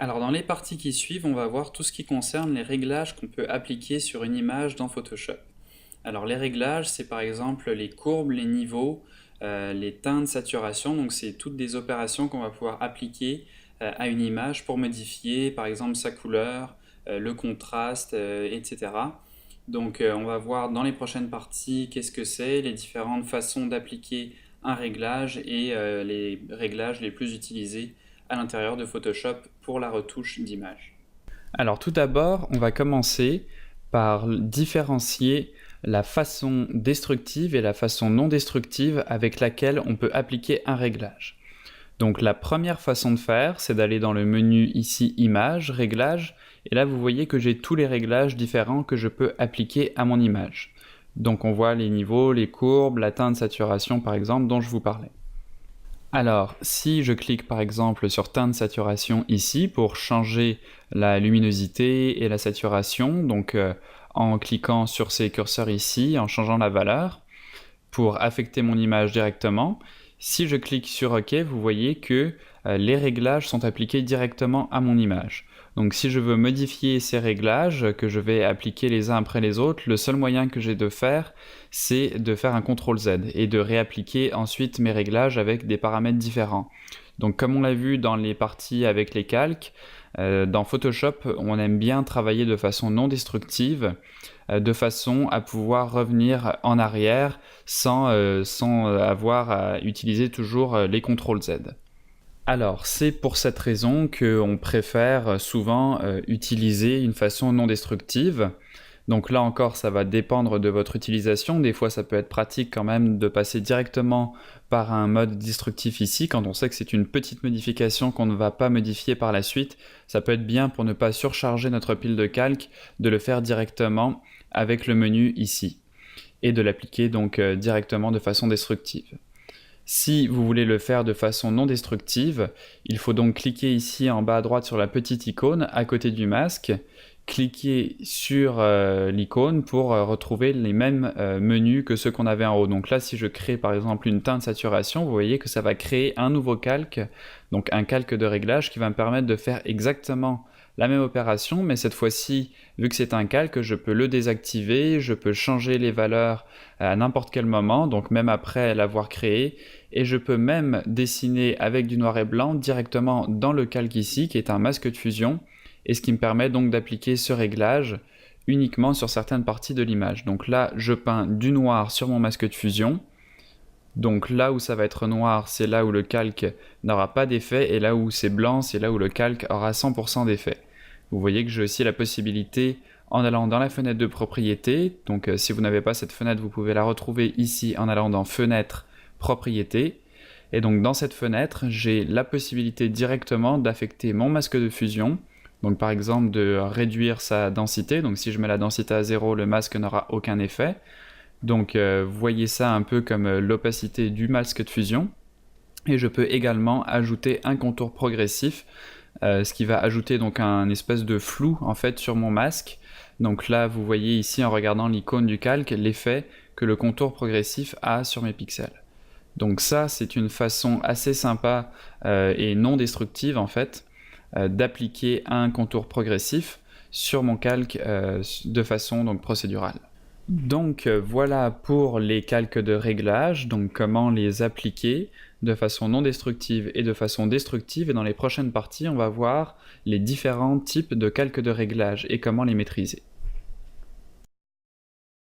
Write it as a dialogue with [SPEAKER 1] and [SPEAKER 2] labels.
[SPEAKER 1] Alors dans les parties qui suivent, on va voir tout ce qui concerne les réglages qu'on peut appliquer sur une image dans Photoshop. Alors les réglages, c'est par exemple les courbes, les niveaux, les teintes, saturation, donc c'est toutes des opérations qu'on va pouvoir appliquer à une image pour modifier par exemple sa couleur, le contraste, etc. Donc on va voir dans les prochaines parties qu'est-ce que c'est, les différentes façons d'appliquer un réglage et les réglages les plus utilisés à l'intérieur de Photoshop pour la retouche d'image. Alors tout d'abord, on va commencer par différencier la façon destructive et la façon non destructive avec laquelle on peut appliquer un réglage. Donc la première façon de faire, c'est d'aller dans le menu ici Images, Réglages, et là vous voyez que j'ai tous les réglages différents que je peux appliquer à mon image. Donc on voit les niveaux, les courbes, la teinte, saturation par exemple dont je vous parlais. Alors, si je clique par exemple sur teinte saturation ici pour changer la luminosité et la saturation, donc en cliquant sur ces curseurs ici, en changeant la valeur, pour affecter mon image directement, si je clique sur OK, vous voyez que les réglages sont appliqués directement à mon image. Donc si je veux modifier ces réglages, que je vais appliquer les uns après les autres, le seul moyen que j'ai de faire, c'est de faire un CTRL-Z et de réappliquer ensuite mes réglages avec des paramètres différents. Donc comme on l'a vu dans les parties avec les calques, dans Photoshop, on aime bien travailler de façon non destructive, de façon à pouvoir revenir en arrière sans avoir à utiliser toujours les CTRL-Z. Alors, c'est pour cette raison qu'on préfère souvent utiliser une façon non destructive. Donc là encore, ça va dépendre de votre utilisation. Des fois, ça peut être pratique quand même de passer directement par un mode destructif ici, quand on sait que c'est une petite modification qu'on ne va pas modifier par la suite. Ça peut être bien pour ne pas surcharger notre pile de calque, de le faire directement avec le menu ici, et de l'appliquer donc directement de façon destructive. Si vous voulez le faire de façon non destructive, il faut donc cliquer ici en bas à droite sur la petite icône à côté du masque, cliquer sur l'icône pour retrouver les mêmes menus que ceux qu'on avait en haut. Donc là, si je crée par exemple une teinte saturation, vous voyez que ça va créer un nouveau calque, donc un calque de réglage qui va me permettre de faire exactement la même opération, mais cette fois-ci, vu que c'est un calque, je peux le désactiver, je peux changer les valeurs à n'importe quel moment, donc même après l'avoir créé, et je peux même dessiner avec du noir et blanc directement dans le calque ici, qui est un masque de fusion, et ce qui me permet donc d'appliquer ce réglage uniquement sur certaines parties de l'image. Donc là, je peins du noir sur mon masque de fusion. Donc là où ça va être noir, c'est là où le calque n'aura pas d'effet, et là où c'est blanc, c'est là où le calque aura 100% d'effet. Vous voyez que j'ai aussi la possibilité, en allant dans la fenêtre de propriété, donc si vous n'avez pas cette fenêtre, vous pouvez la retrouver ici en allant dans Fenêtre, Propriété, et donc dans cette fenêtre, j'ai la possibilité directement d'affecter mon masque de fusion, donc par exemple de réduire sa densité, donc si je mets la densité à 0, le masque n'aura aucun effet. Donc voyez ça un peu comme l'opacité du masque de fusion. Et je peux également ajouter un contour progressif, ce qui va ajouter donc un espèce de flou en fait sur mon masque. Donc là vous voyez ici en regardant l'icône du calque l'effet que le contour progressif a sur mes pixels. Donc ça c'est une façon assez sympa et non destructive en fait d'appliquer un contour progressif sur mon calque de façon donc procédurale. Donc voilà pour les calques de réglage, donc comment les appliquer de façon non destructive et de façon destructive, et dans les prochaines parties on va voir les différents types de calques de réglage et comment les maîtriser.